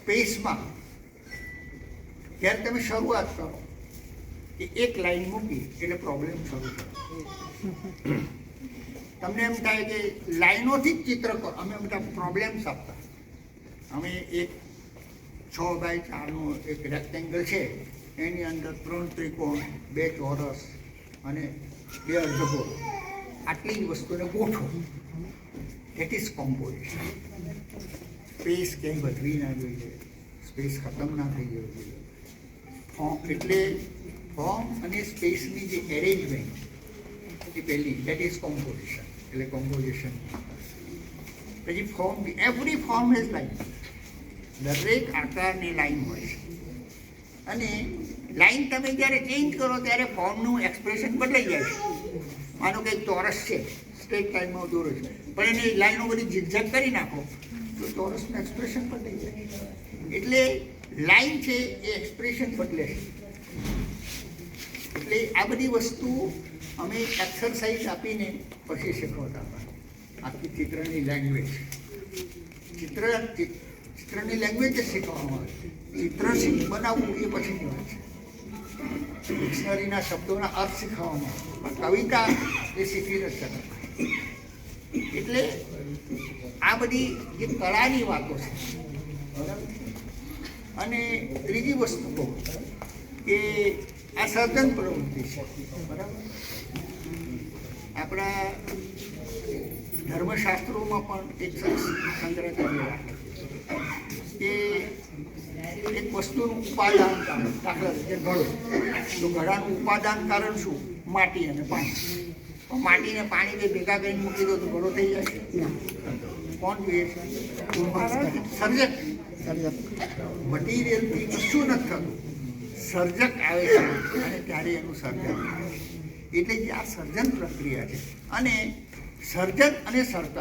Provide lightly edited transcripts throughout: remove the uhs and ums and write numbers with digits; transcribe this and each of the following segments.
સ્પેસમાં જ્યારે તમે શરૂઆત કરો કે એક લાઈન મૂકી એટલે પ્રોબ્લેમ શરૂ થાય. તમને એમ થાય કે લાઈનોથી જ ચિત્ર કરો. અમે બધા પ્રોબ્લેમ્સ આપતા. અમે એક 6x4નું એક રેક્ટેંગલ છે, એની અંદર 3 ત્રિકોણ, 2 ચોરસ અને 2 અર્ધગોળ, આટલી જ વસ્તુને ગોઠવો. That is composition. સ્પેસ ક્યાંય વધવી ના જોઈએ, સ્પેસ ખતમ ના થઈ જવી જોઈએ. ફોર્મ એટલે ફોર્મ અને સ્પેસની જે એરેન્જમેન્ટ એ પહેલી, ધેટ ઇઝ કોમ્પોઝિશન. એટલે કોમ્પોઝિશન પછી form, every form is line. દરેક આકારની લાઈન હોય છે અને લાઈન તમે જ્યારે ચેન્જ કરો ત્યારે ફોર્મનું એક્સપ્રેશન બદલાઈ જાય છે. માનો કે એક ચોરસ છે, સ્ટ્રેટ લાઈનમાં દોરો છે, પણ એની લાઈનો બધી ઝિગઝેગ કરી નાખો તો ચોરસનું એક્સપ્રેશન બદલાઈ જાય. એટલે લાઈન છે એ એક્સપ્રેશન બદલે છે. એટલે આ બધી વસ્તુ અમે એક્સરસાઇઝ આપીને પછી શીખવતા હતા. આખી ચિત્રની લેંગ્વેજ, ચિત્રની લેંગ્વેજ જ શીખવામાં આવે. ચિત્ર બનાવવું એ પછીની વાત છે. ડિક્શનરીના શબ્દોના અર્થ શીખવામાં આવે, પણ કવિતા એ શીખી નથી શકતા. એટલે આ બધી જે કળાની વાતો છે, બરાબર. અને ત્રીજી વસ્તુ કહું કે આ સર્જન પ્રવૃત્તિ છે, બરાબર. આપણા ધર્મશાસ્ત્રોમાં પણ એક સરસ સંગ્રહ કરેલા કે એક વસ્તુનું ઉપાદાન કારણ, દાખલા તરીકે ઘડો, તો ઘડાનું ઉપાદાન કારણ શું? માટી અને પાણી. માટીને પાણી જે ભેગા કરીને મૂકી દો તો ઘડો થઈ જાય છે? કોણ જોઈએ છે? સર્જક. મટીરિયલથી કશું નથી થતું, સર્જક આવે છે અને ત્યારે એનું સર્જન થાય. એટલે જે આ સર્જન પ્રક્રિયા છે, અને સર્જન અને સર્જક,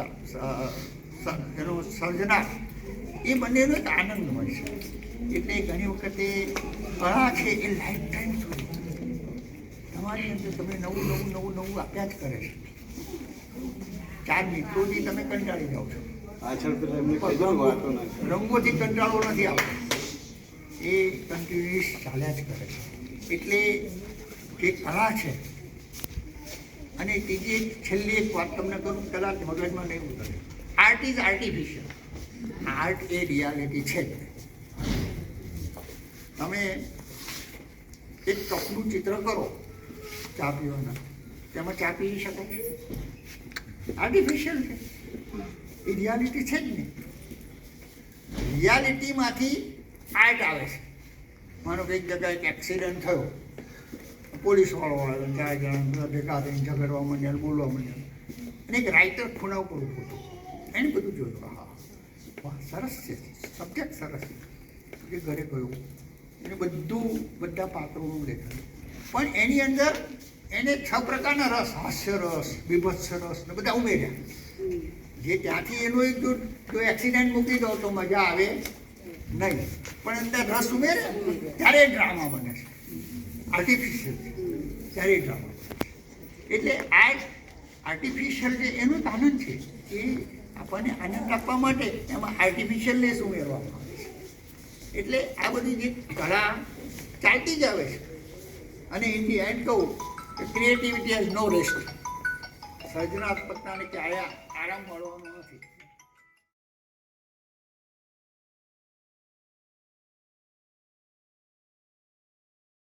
એનો સર્જનાર, એ બંનેનો એક આનંદ હોય છે. એટલે ઘણી વખતે કળા છે એ લાઈફ ટાઈમ સુધી તમારી અંદર તમે નવું આપ્યા જ કરે છે. 4 મિત્રોથી તમે કંટાળી જાઓ છો, રંગોથી કંટાળો નથી આવતો, એ કન્ટિન્યુઅસ ચાલ્યા જ કરે છે. એટલે જે કળા છે, અને ત્રીજી છેલ્લી એક વાત તમને કરું, કદાચ મગજમાં નહીં ઉતરે. Art is artificial. Art A reality છે જ. તમે એક કપનું ચિત્ર કરો ચા પીવાના, તેમાં ચા પી શકાય? આર્ટિફિશિયલ છે, એ રિયાલિટી છે જ નહીં. રિયાલિટીમાંથી આર્ટ આવે છે. માનો કે એક જગ્યાએ એક એક્સિડન્ટ થયો, પોલીસવાળો આવ્યો, 4 જણા ભેગા થઈને ઝઘડવા માંડ્યા, બોલવા માંડ્યા, અને એક રાઇટર ખૂણા ઉપર ઊભો હતો. એને બધું જોયું. હા, વાહ, સરસ છે, સબ્જેક્ટ સરસ છે. એ ઘરે ગયો, એને બધા પાત્રોનું લેખન, પણ એની અંદર એને 6 પ્રકારના રસ, હાસ્ય રસ, બીભત્સ રસ ને બધા ઉમેર્યા. જે ત્યાંથી એનો એક જો એક્સિડન્ટ મૂકી દો તો મજા આવે નહીં, પણ અંદર રસ ઉમેરે ત્યારે ડ્રામા બને છે. આર્ટિફિશિયલ છે ત્યારે ડ્રામા બને છે. એટલે આ આર્ટિફિશિયલ જે એનો જ આનંદ છે, એ આપણને આનંદ આપવા માટે એમાં આર્ટિફિશિયલનેસ ઉમેરવામાં આવે છે. એટલે આ બધી જે કળા ચાલતી જ આવે છે. અને ઇન ધી એન્ડ કહું કે ક્રિએટિવિટી હેઝ નો રેસ્ટ. સર્જનાત્મકતાને ક્યારે આરામ મળવાનો નથી.